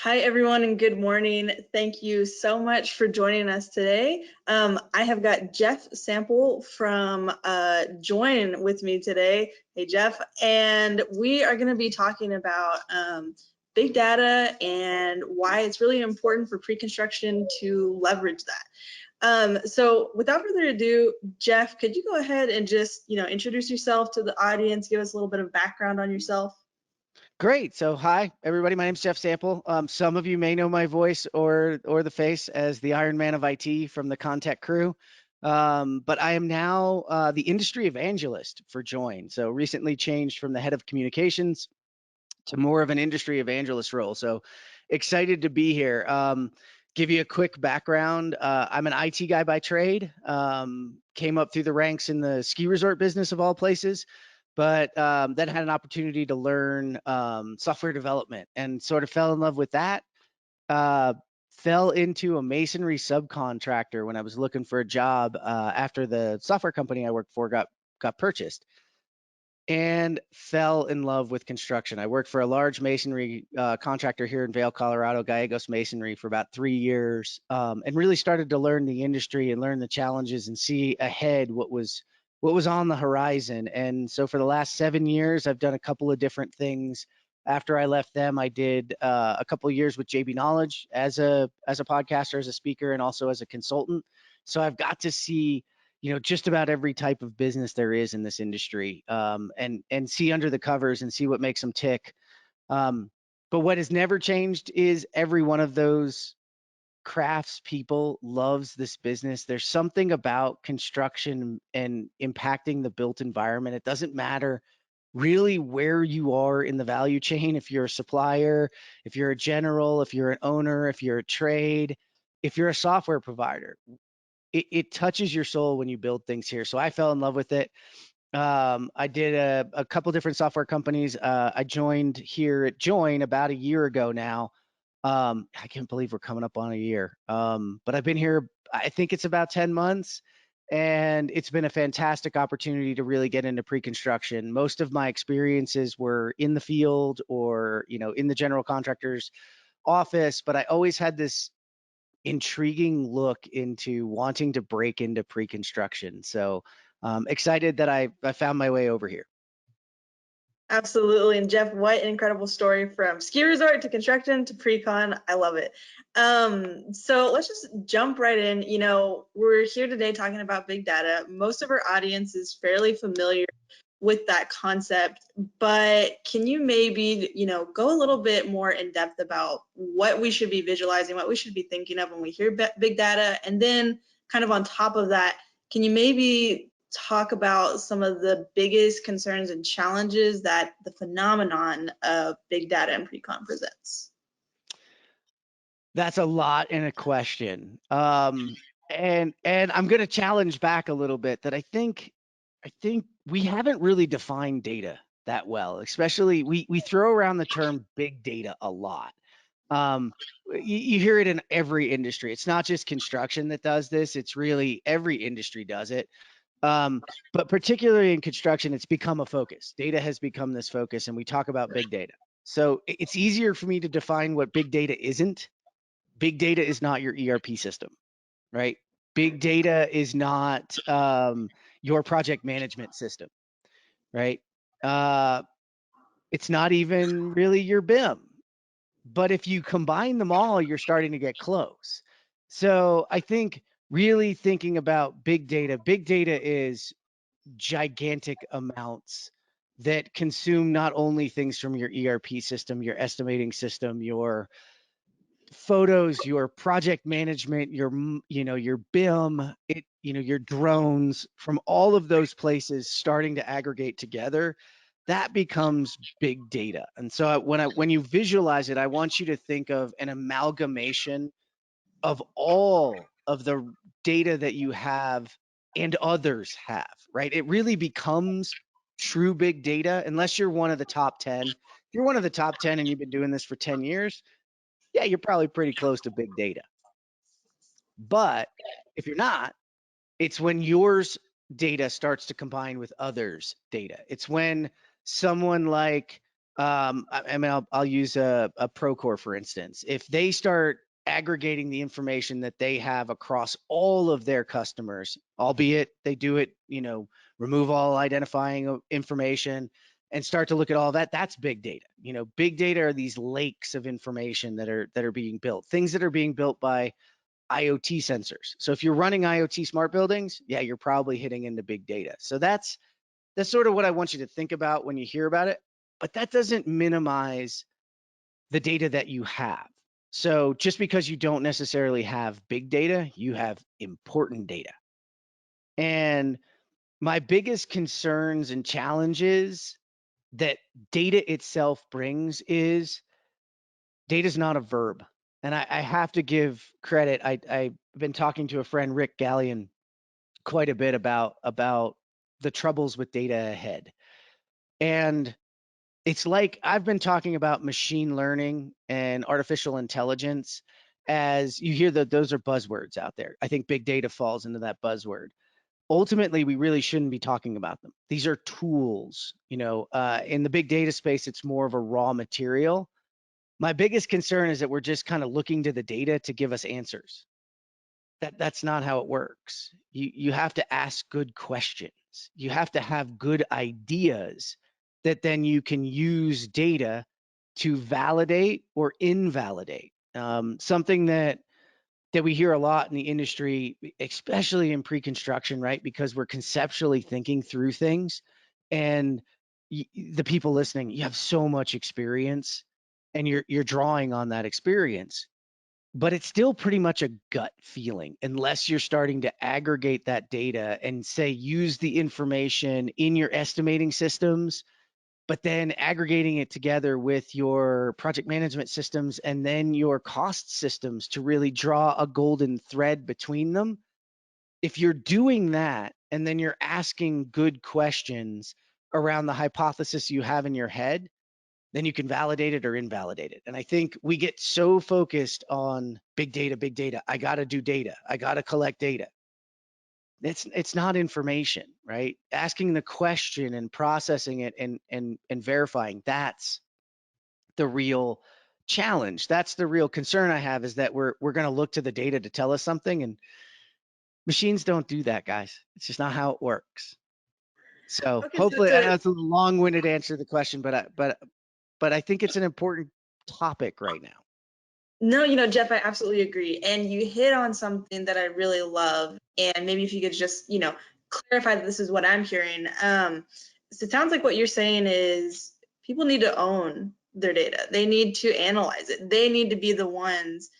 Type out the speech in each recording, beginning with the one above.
Hi, everyone, and good morning. Thank you so much for joining us today. I have got Jeff Sample from Join with me today. Hey, Jeff. And we are going to be talking about big data and why it's really important for pre-construction to leverage that. So without further ado, Jeff, could you go ahead and just, introduce yourself to the audience, give us a little bit of background on yourself? Great. So hi, everybody. My name's Jeff Sample. Some of you may know my voice or the face as the Iron Man of IT from the Contech crew. But I am now the industry evangelist for Join. So recently changed from the head of communications to more of an industry evangelist role. So excited to be here. Give you a quick background. I'm an IT guy by trade. Came up through the ranks in the ski resort business of all places, but then had an opportunity to learn software development and sort of fell in love with that. Fell into a masonry subcontractor when I was looking for a job after the software company I worked for got purchased, and fell in love with construction. I worked for a large masonry contractor here in Vail, Colorado, Gallegos Masonry, for about 3 years, and really started to learn the industry and learn the challenges and see ahead what was on the horizon. And so for the last 7 years, I've done a couple of different things. After I left them, I did a couple of years with JB Knowledge as a podcaster, as a speaker, and also as a consultant. So I've got to see just about every type of business there is in this industry, and see under the covers and see what makes them tick. But what has never changed is every one of those crafts people loves this business. There's something about construction and impacting the built environment. It doesn't matter really where you are in the value chain. If you're a supplier, if you're a general, if you're an owner, if you're a trade, if you're a software provider, it touches your soul when you build things here. So I fell in love with it. I did a couple different software companies. I joined here at Join about a year ago now. I can't believe we're coming up on a year. But I've been here, I think it's about 10 months, and it's been a fantastic opportunity to really get into pre-construction. Most of my experiences were in the field or, in the general contractor's office, but I always had this intriguing look into wanting to break into pre-construction. So excited that I found my way over here. Absolutely. And Jeff, what an incredible story from ski resort to construction to pre-con. I love it. So let's just jump right in. We're here today talking about big data. Most of our audience is fairly familiar with that concept, but can you maybe, go a little bit more in depth about what we should be visualizing, what we should be thinking of when we hear big data? And then kind of on top of that, can you maybe talk about some of the biggest concerns and challenges that the phenomenon of big data and pre-con presents? That's a lot in a question. And I'm going to challenge back a little bit that I think we haven't really defined data that well. Especially we throw around the term big data a lot. You hear it in every industry. It's not just construction that does this. It's really every industry does it. But particularly in construction, it's become a focus. Data has become this focus, and we talk about big data. So it's easier for me to define what big data isn't. Big data is not your ERP system, right? Big data is not your project management system, right? It's not even really your BIM. But if you combine them all, you're starting to get close. So I think really thinking about big data is gigantic amounts that consume not only things from your ERP system, your estimating system, your photos, your project management, your BIM, your drones, from all of those places starting to aggregate together, that becomes big data. And so when you visualize it, I want you to think of an amalgamation of all of the data that you have and others have, right? It really becomes true big data unless you're one of the top 10. If you're one of the top 10 and you've been doing this for 10 years, yeah, you're probably pretty close to big data. But if you're not, it's when yours data starts to combine with others' data. It's when someone like I mean, I'll use a Procore, for instance. If they start aggregating the information that they have across all of their customers, albeit they do it, remove all identifying information and start to look at all that, that's big data. Big data are these lakes of information that are being built, things that are being built by IoT sensors. So if you're running IoT smart buildings, yeah, you're probably hitting into big data. So that's sort of what I want you to think about when you hear about it. But that doesn't minimize the data that you have. So just because you don't necessarily have big data, you have important data. And my biggest concerns and challenges that data itself brings is data is not a verb. And I have to give credit. I've been talking to a friend, Rick Gallion, quite a bit about the troubles with data ahead. And it's like I've been talking about machine learning and artificial intelligence as you hear that those are buzzwords out there. I think big data falls into that buzzword. Ultimately, we really shouldn't be talking about them. These are tools. In the big data space, it's more of a raw material. My biggest concern is that we're just kind of looking to the data to give us answers. That's not how it works. You have to ask good questions. You have to have good ideas that then you can use data to validate or invalidate. Something that we hear a lot in the industry, especially in pre-construction, right? Because we're conceptually thinking through things, and the people listening, you have so much experience, and you're drawing on that experience, but it's still pretty much a gut feeling unless you're starting to aggregate that data and say use the information in your estimating systems, but then aggregating it together with your project management systems and then your cost systems to really draw a golden thread between them. If you're doing that and then you're asking good questions around the hypothesis you have in your head, then you can validate it or invalidate it. And I think we get so focused on big data, big data. I got to do data. I got to collect data. It's not information, right? Asking the question and processing it and verifying, that's the real challenge. That's the real concern I have, is that we're going to look to the data to tell us something, and machines don't do that, guys. It's just not how it works. So Okay, so hopefully, I know to it's a long-winded answer to the question, but I think it's an important topic right now. No, Jeff, I absolutely agree. And you hit on something that I really love. And maybe if you could just, clarify that this is what I'm hearing. So it sounds like what you're saying is people need to own their data. They need to analyze it. They need to be the ones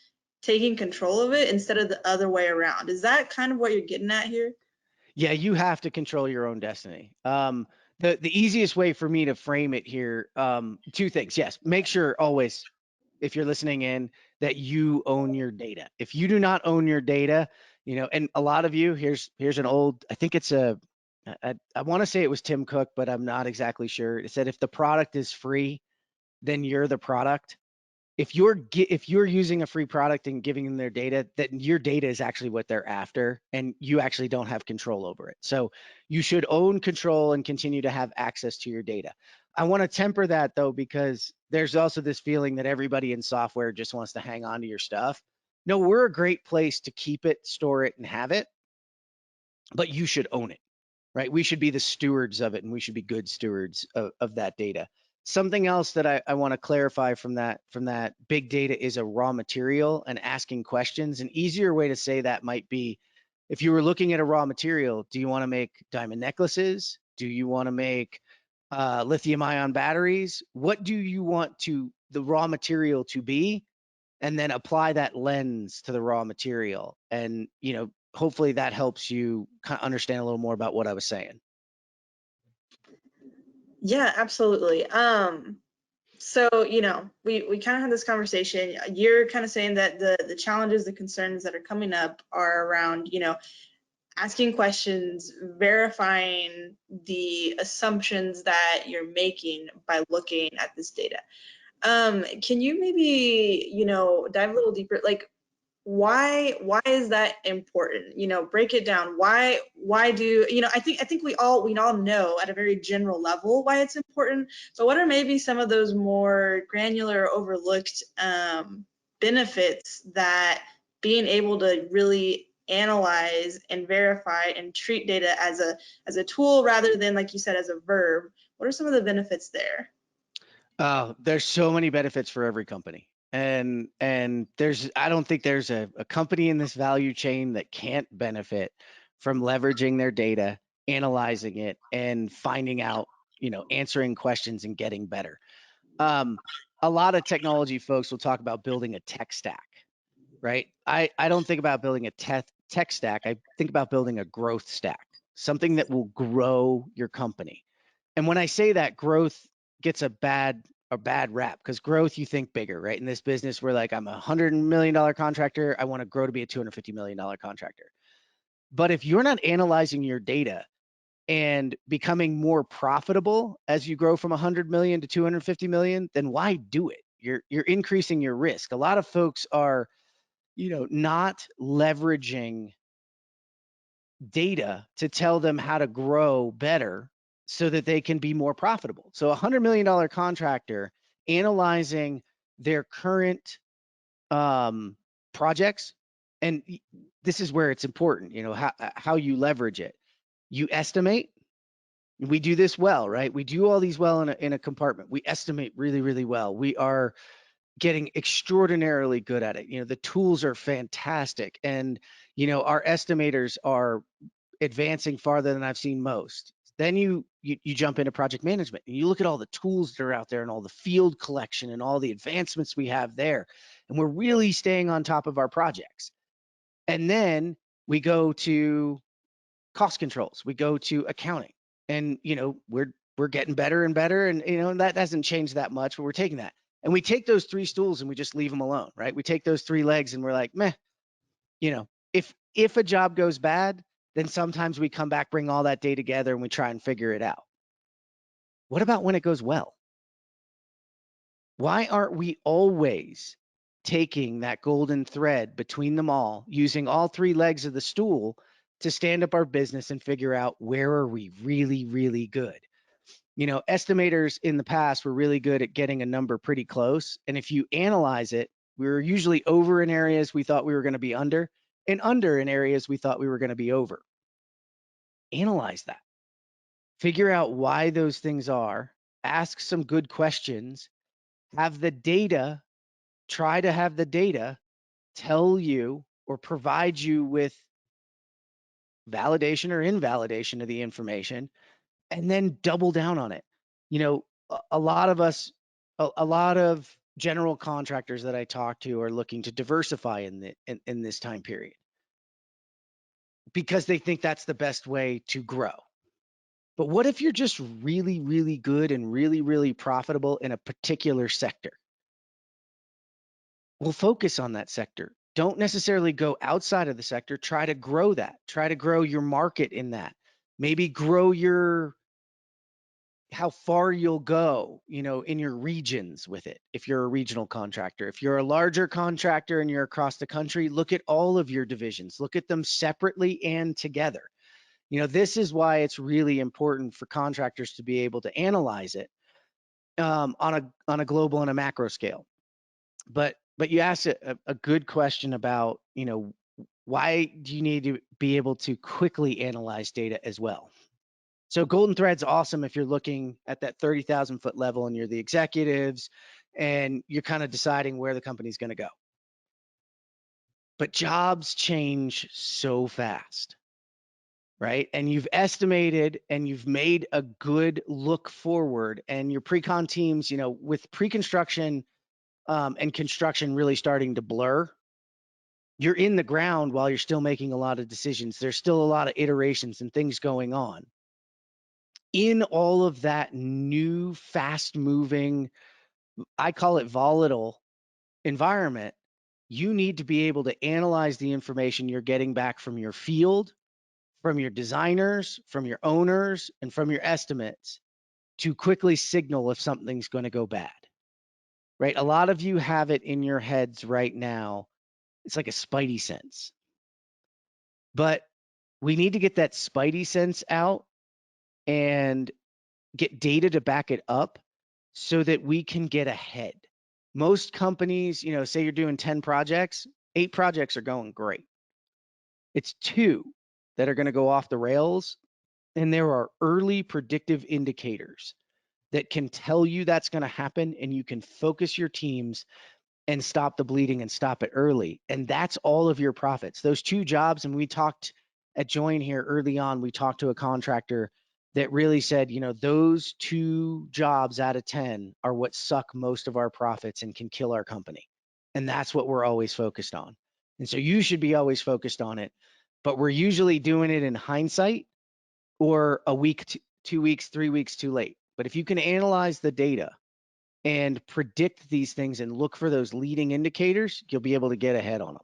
taking control of it instead of the other way around. Is that kind of what you're getting at here? Yeah, you have to control your own destiny. The easiest way for me to frame it here, two things. Yes, make sure always, if you're listening in, that you own your data. If you do not own your data, and a lot of you, here's an old, I think it's I want to say it was Tim Cook, but I'm not exactly sure. It said, if the product is free, then you're the product. If you're using a free product and giving them their data, then your data is actually what they're after, and you actually don't have control over it. So you should own control and continue to have access to your data. I want to temper that, though, because there's also this feeling that everybody in software just wants to hang on to your stuff. No, we're a great place to keep it, store it, and have it, but you should own it, right? We should be the stewards of it, and we should be good stewards of that data. Something else that I want to clarify from that big data is a raw material, and asking questions. An easier way to say that might be, if you were looking at a raw material, do you want to make diamond necklaces? Do you want to make lithium ion batteries? What do you want the raw material to be? And then apply that lens to the raw material. And, hopefully that helps you kind of understand a little more about what I was saying. Yeah, absolutely. So, we kind of had this conversation. You're kind of saying that the challenges, the concerns that are coming up are around, asking questions, verifying the assumptions that you're making by looking at this data. Can you maybe, dive a little deeper? Like, Why is that important? You know, break it down. Why do, you know, I think we all know at a very general level why it's important, but what are maybe some of those more granular, overlooked benefits that being able to really analyze and verify and treat data as a tool rather than, like you said, as a verb? What are some of the benefits there? There's so many benefits for every company. And I don't think there's a company in this value chain that can't benefit from leveraging their data, analyzing it, and finding out, answering questions and getting better. Um, a lot of technology folks will talk about building a tech stack, right? I don't think about building a tech stack. I think about building a growth stack, something that will grow your company. And when I say that, growth gets a bad rap, because growth, you think bigger, right? In this business, we're like, I'm $100 million contractor. I want to grow to be a $250 million contractor. But if you're not analyzing your data and becoming more profitable as you grow from 100 million to 250 million, then why do it? You're increasing your risk. A lot of folks are, not leveraging data to tell them how to grow better so that they can be more profitable. So a $100 million contractor analyzing their current projects, and this is where it's important, how you leverage it. You estimate. We do this well, right? We do all these well in a compartment. We estimate really, really well. We are getting extraordinarily good at it. The tools are fantastic, and our estimators are advancing farther than I've seen most. Then you jump into project management and you look at all the tools that are out there and all the field collection and all the advancements we have there, and we're really staying on top of our projects. And then we go to cost controls, we go to accounting, and we're getting better and better, and that hasn't changed that much, but we're taking that. And we take those three stools and we just leave them alone, right? We take those three legs and we're like, meh. If a job goes bad, then sometimes we come back, bring all that data together, and we try and figure it out. What about when it goes well? Why aren't we always taking that golden thread between them all, using all three legs of the stool to stand up our business and figure out where are we really, really good? Estimators in the past were really good at getting a number pretty close. And if you analyze it, we were usually over in areas we thought we were going to be under, and under in areas we thought we were going to be over. Analyze that. Figure out why those things are. Ask some good questions. Have the data, try to have the data tell you or provide you with validation or invalidation of the information, and then double down on it. A lot of us, a lot of general contractors that I talk to are looking to diversify in this time period because they think that's the best way to grow. But what if you're just really, really good and really, really profitable in a particular sector? Well, focus on that sector. Don't necessarily go outside of the sector. Try to grow that. Try to grow your market in that. Maybe grow how far you'll go, in your regions with it. If you're a regional contractor, if you're a larger contractor and you're across the country, look at all of your divisions. Look at them separately and together. This is why it's really important for contractors to be able to analyze it on a global and a macro scale. But you asked a good question about, why do you need to be able to quickly analyze data as well? So golden thread's awesome if you're looking at that 30,000 foot level and you're the executives and you're kind of deciding where the company's going to go. But jobs change so fast, right? And you've estimated and you've made a good look forward, and your pre-con teams, with pre-construction and construction really starting to blur, you're in the ground while you're still making a lot of decisions. There's still a lot of iterations and things going on. In all of that new, fast moving, I call it volatile environment, you need to be able to analyze the information you're getting back from your field, from your designers, from your owners, and from your estimates to quickly signal if something's going to go bad, right? A lot of you have it in your heads right now It's like a spidey sense. But we need to get that spidey sense out and get data to back it up so that we can get ahead. Most companies, say you're doing 10 projects, 8 projects are going great. It's 2 that are going to go off the rails. And there are early predictive indicators that can tell you that's going to happen, and you can focus your teams and stop the bleeding and stop it early. And that's all of your profits. Those 2 jobs, and we talked at Join here early on, we talked to a contractor that really said, those 2 jobs out of 10 are what suck most of our profits and can kill our company. And that's what we're always focused on. And so you should be always focused on it, but we're usually doing it in hindsight or a week, 2 weeks, 3 weeks too late. But if you can analyze the data and predict these things and look for those leading indicators, you'll be able to get ahead on them.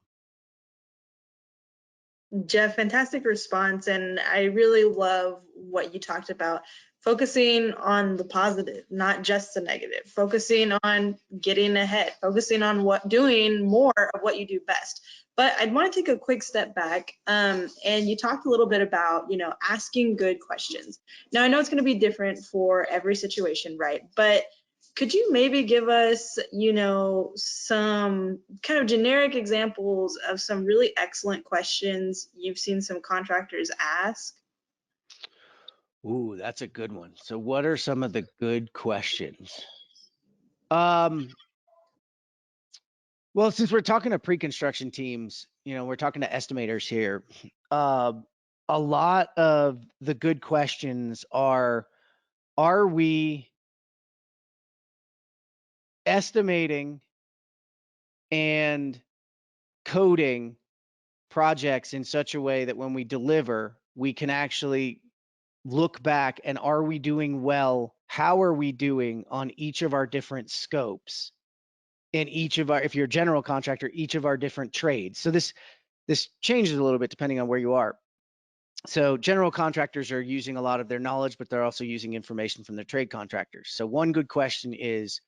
Jeff, fantastic response. And I really love what you talked about, focusing on the positive, not just the negative, focusing on getting ahead, focusing on doing more of what you do best. But I'd want to take a quick step back. And you talked a little bit about, asking good questions. Now, I know it's going to be different for every situation, right? But could you maybe give us, some kind of generic examples of some really excellent questions you've seen some contractors ask? Ooh, that's a good one. So what are some of the good questions? Well, since we're talking to pre-construction teams, we're talking to estimators here. A lot of the good questions are we estimating and coding projects in such a way that when we deliver, we can actually look back and are we doing well? How are we doing on each of our different scopes in each of our, if you're a general contractor, each of our different trades. So this changes a little bit depending on where you are. So general contractors are using a lot of their knowledge, but they're also using information from their trade contractors. So one good question is,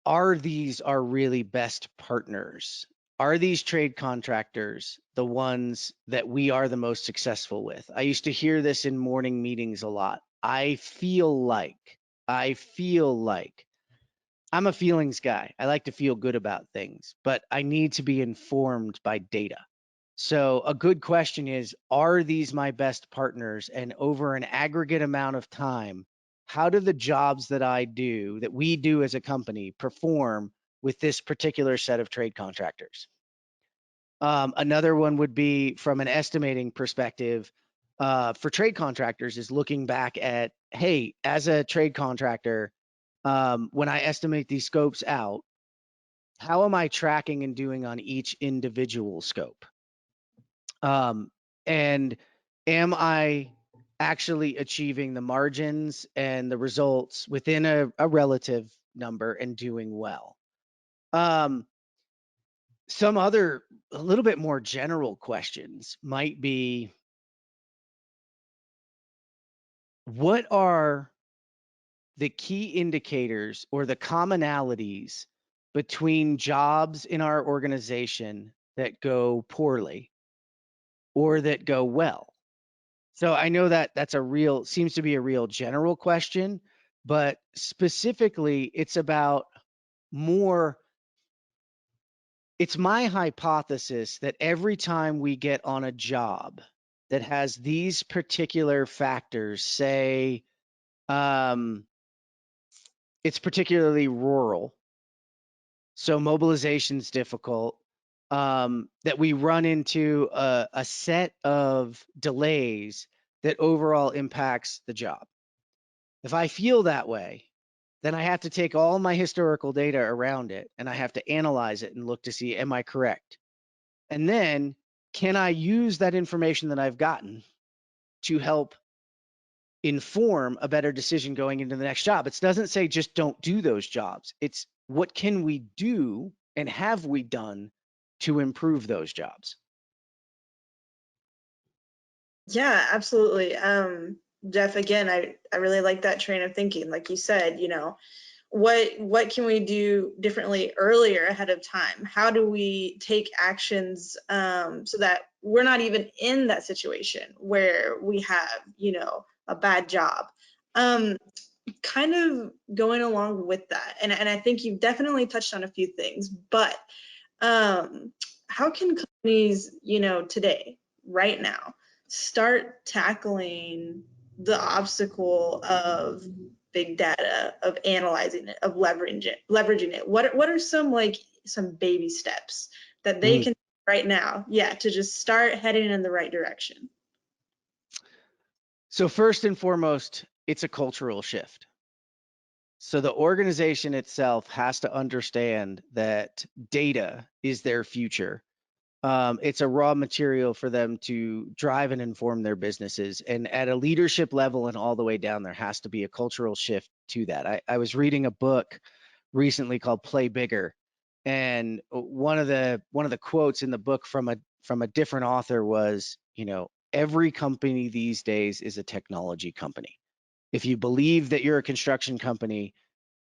are these our really best partners? Are these trade contractors the ones that we are the most successful with? I used to hear this in morning meetings a lot. I feel like I'm a feelings guy. I like to feel good about things, but I need to be informed by data. So a good question is, are these my best partners? And over an aggregate amount of time, how do the jobs that I do, that we do as a company, perform with this particular set of trade contractors? Another one would be from an estimating perspective for trade contractors is looking back at, hey, as a trade contractor, when I estimate these scopes out, how am I tracking and doing on each individual scope? And am I actually achieving the margins and the results within a relative number and doing well? Some other a little bit more general questions might be, what are the key indicators or the commonalities between jobs in our organization that go poorly or that go well? So I know that seems to be a real general question, but specifically it's about more. It's my hypothesis that every time we get on a job that has these particular factors, say, it's particularly rural, so mobilization's difficult, that we run into a set of delays that overall impacts the job. If I feel that way, then I have to take all my historical data around it and I have to analyze it and look to see, am I correct? And then can I use that information that I've gotten to help inform a better decision going into the next job? It doesn't say just don't do those jobs. It's what can we do and have we done to improve those jobs? Yeah, absolutely. Jeff, again, I really like that train of thinking. Like you said, what can we do differently earlier ahead of time? How do we take actions so that we're not even in that situation where we have, you know, a bad job? Kind of going along with that, and I think you've definitely touched on a few things, but how can companies, you know, today, right now, start tackling the obstacle of big data, of analyzing it, of leveraging it? What are some baby steps that they Mm. can right now, yeah, to just start heading in the right direction? So first and foremost, it's a cultural shift. So the organization itself has to understand that data is their future. It's a raw material for them to drive and inform their businesses. And at a leadership level and all the way down, there has to be a cultural shift to that. I was reading a book recently called Play Bigger. And one of the quotes in the book from a different author was, you know, every company these days is a technology company. If you believe that you're a construction company,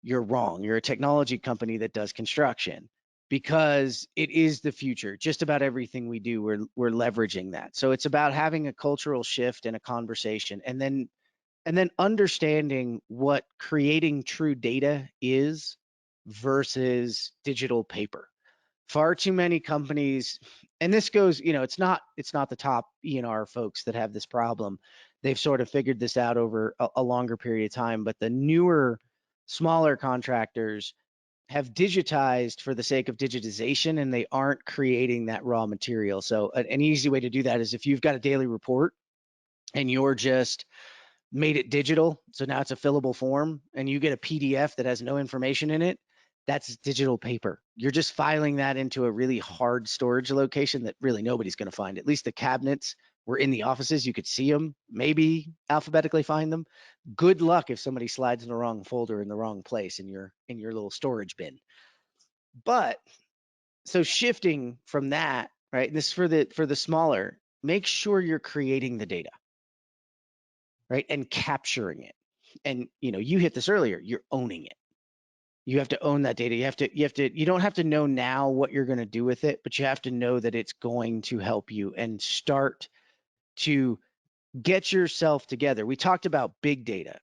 you're wrong. You're a technology company that does construction because it is the future. Just about everything we do, we're leveraging that. So it's about having a cultural shift and a conversation, and then understanding what creating true data is versus digital paper. Far too many companies, and this goes, you know, it's not the top E&R folks that have this problem. They've sort of figured this out over a longer period of time, but the newer, smaller contractors have digitized for the sake of digitization, and they aren't creating that raw material. So an easy way to do that is if you've got a daily report and you're just made it digital, so now it's a fillable form, and you get a PDF that has no information in it, that's digital paper. You're just filing that into a really hard storage location that really nobody's going to find. At least the cabinets were in the offices. You could see them, maybe alphabetically find them. Good luck if somebody slides in the wrong folder in the wrong place in your little storage bin. But so shifting from that, right? And this is for the smaller, make sure you're creating the data, right? And capturing it. And you know, you hit this earlier, you're owning it. You have to own that data. You don't have to know now what you're going to do with it, but you have to know that it's going to help you and start to get yourself together. We talked about big data.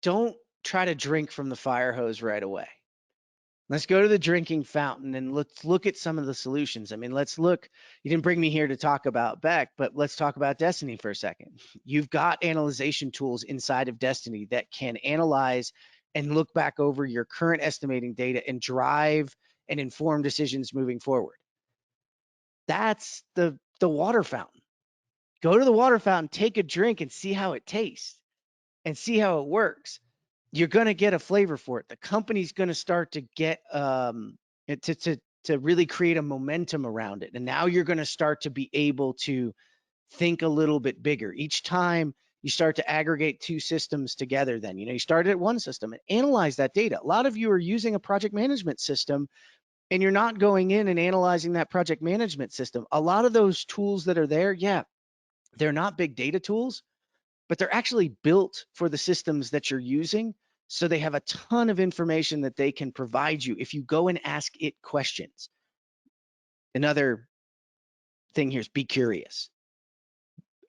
Don't try to drink from the fire hose right away. Let's go to the drinking fountain and let's look at some of the solutions. I mean, let's look. You didn't bring me here to talk about Beck, but let's talk about Destiny for a second. You've got analyzation tools inside of Destiny that can analyze and look back over your current estimating data and drive and inform decisions moving forward. That's the water fountain. Go to the water fountain, take a drink, and see how it tastes and see how it works. You're going to get a flavor for it. The company's going to start to get to really create a momentum around it. And now you're going to start to be able to think a little bit bigger. Each time you start to aggregate two systems together, then, you know, you started at one system and analyze that data. A lot of you are using a project management system and you're not going in and analyzing that project management system. A lot of those tools that are there, yeah, they're not big data tools, but they're actually built for the systems that you're using. So they have a ton of information that they can provide you if you go and ask it questions. Another thing here is be curious.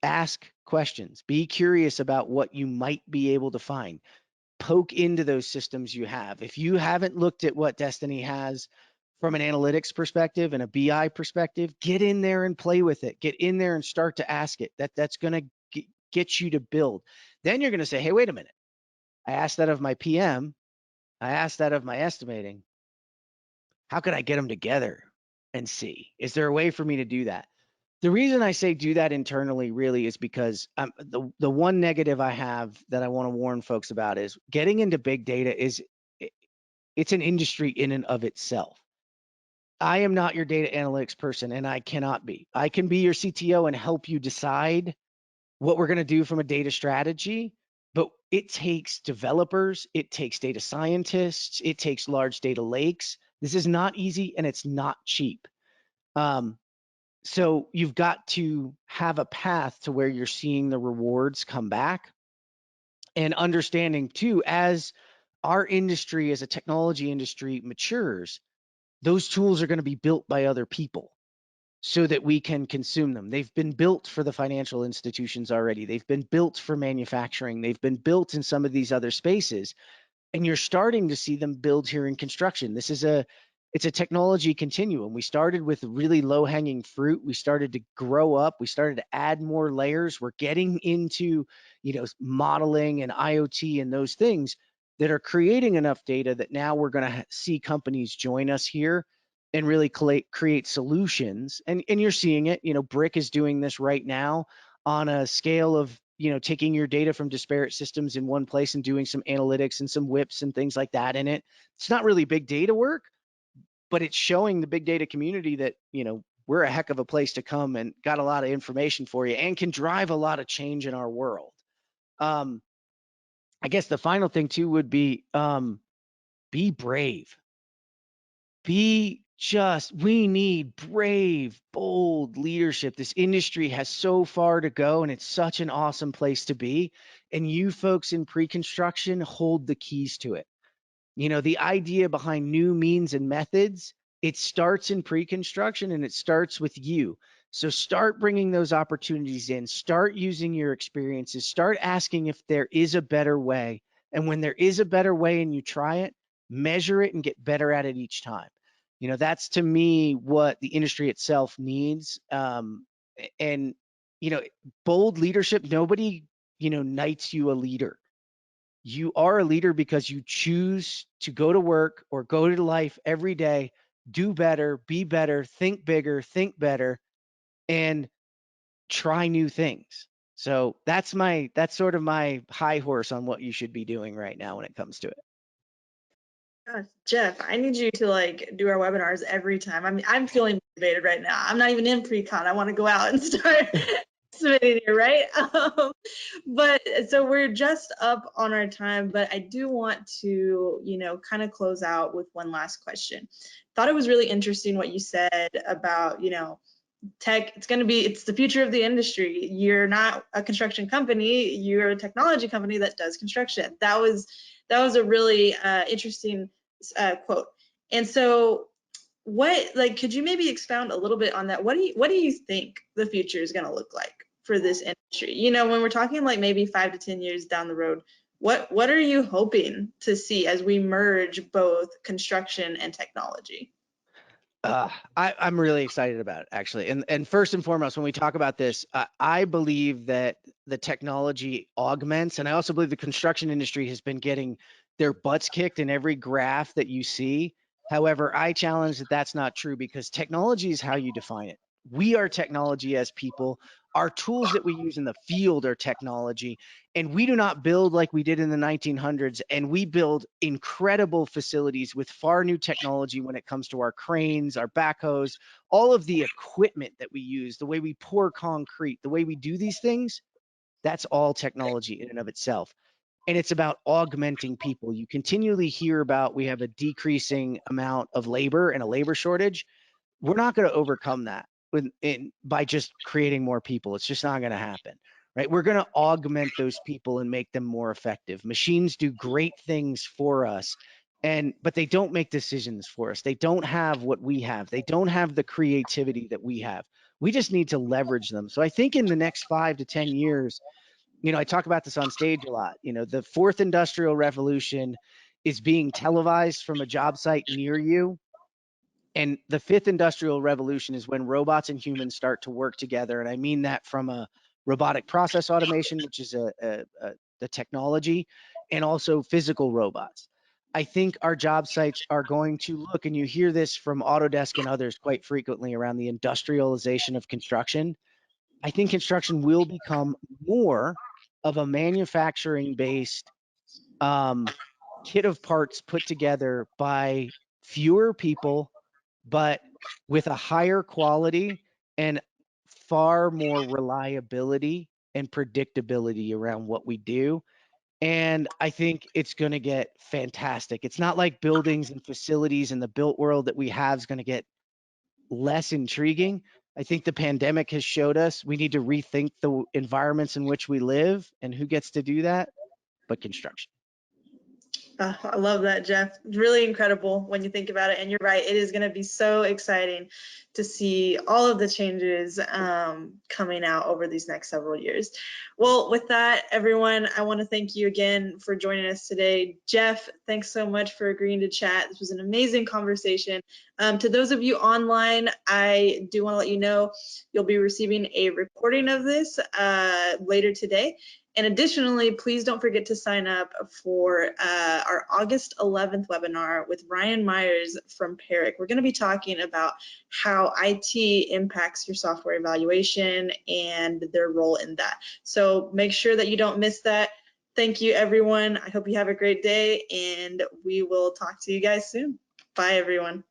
Ask questions. Be curious about what you might be able to find. Poke into those systems you have. If you haven't looked at what Destiny has from an analytics perspective and a BI perspective, get in there and play with it. Get in there and start to ask it. That's going to get you to build. Then you're going to say, hey, wait a minute. I asked that of my PM. I asked that of my estimating. How could I get them together and see? Is there a way for me to do that? The reason I say do that internally really is because the one negative I have that I want to warn folks about is getting into big data it's an industry in and of itself. I am not your data analytics person, and I cannot be. I can be your CTO and help you decide what we're going to do from a data strategy, but it takes developers, it takes data scientists, it takes large data lakes. This is not easy and it's not cheap. So you've got to have a path to where you're seeing the rewards come back. And understanding too, as our industry, as a technology industry matures, those tools are going to be built by other people so that we can consume them. They've been built for the financial institutions already. They've been built for manufacturing. They've been built in some of these other spaces, and you're starting to see them build here in construction. It's a technology continuum. We started with really low hanging fruit. We started to grow up. We started to add more layers. We're getting into, modeling and IoT and those things that are creating enough data that now we're going to see companies join us here and really create solutions. And you're seeing it. Brick is doing this right now on a scale of taking your data from disparate systems in one place and doing some analytics and some whips and things like that in it. It's not really big data work, but it's showing the big data community that, we're a heck of a place to come and got a lot of information for you and can drive a lot of change in our world. I guess the final thing too would be brave. We need brave, bold leadership. This industry has so far to go, and it's such an awesome place to be. And you folks in pre-construction hold the keys to it. The idea behind new means and methods, it starts in pre-construction and it starts with you. So start bringing those opportunities in, start using your experiences, start asking if there is a better way. And when there is a better way and you try it, measure it and get better at it each time. That's to me what the industry itself needs. And, bold leadership, nobody, knights you a leader. You are a leader because you choose to go to work or go to life every day, do better, be better, think bigger, think better, and try new things. So that's sort of my high horse on what you should be doing right now when it comes to it. Gosh, Jeff, I need you to do our webinars every time. I'm feeling motivated right now. I'm not even in pre-con. I want to go out and start submitting here, right? But so we're just up on our time, but I do want to, kind of close out with one last question. Thought it was really interesting what you said about, tech. It's the future of the industry. You're not a construction company, you're a technology company that does construction. That was a really interesting quote. And so could you maybe expound a little bit on that? What do you think the future is going to look like for this industry? When we're talking maybe 5 to 10 years down the road, what are you hoping to see as we merge both construction and technology? I'm really excited about it, actually. And first and foremost, when we talk about this, I believe that the technology augments, and I also believe the construction industry has been getting their butts kicked in every graph that you see. However, I challenge that that's not true because technology is how you define it. We are technology as people. Our tools that we use in the field are technology, and we do not build like we did in the 1900s. And we build incredible facilities with far new technology when it comes to our cranes, our backhoes, all of the equipment that we use, the way we pour concrete, the way we do these things. That's all technology in and of itself. And it's about augmenting people. You continually hear about we have a decreasing amount of labor and a labor shortage. We're not going to overcome that by just creating more people. It's just not going to happen, right? We're going to augment those people and make them more effective. Machines do great things for us, but they don't make decisions for us. They don't have what we have. They don't have the creativity that we have. We just need to leverage them. So I think in the next 5 to 10 years, I talk about this on stage a lot. The fourth industrial revolution is being televised from a job site near you. And the fifth industrial revolution is when robots and humans start to work together. And I mean that from a robotic process automation, which is the technology, and also physical robots. I think our job sites are going to look, and you hear this from Autodesk and others quite frequently around the industrialization of construction. I think construction will become more of a manufacturing based kit of parts put together by fewer people, but with a higher quality and far more reliability and predictability around what we do. And I think it's going to get fantastic. It's not like buildings and facilities and the built world that we have is going to get less intriguing. I think the pandemic has showed us we need to rethink the environments in which we live and who gets to do that. but construction. I love that, Jeff. Really incredible when you think about it. And you're right, it is going to be so exciting to see all of the changes coming out over these next several years. Well, with that, everyone, I want to thank you again for joining us today. Jeff, thanks so much for agreeing to chat. This was an amazing conversation. To those of you online, I do want to let you know you'll be receiving a recording of this later today. And additionally, please don't forget to sign up for our August 11th webinar with Ryan Myers from PERIC. We're going to be talking about how IT impacts your software evaluation and their role in that. So make sure that you don't miss that. Thank you, everyone. I hope you have a great day, and we will talk to you guys soon. Bye, everyone.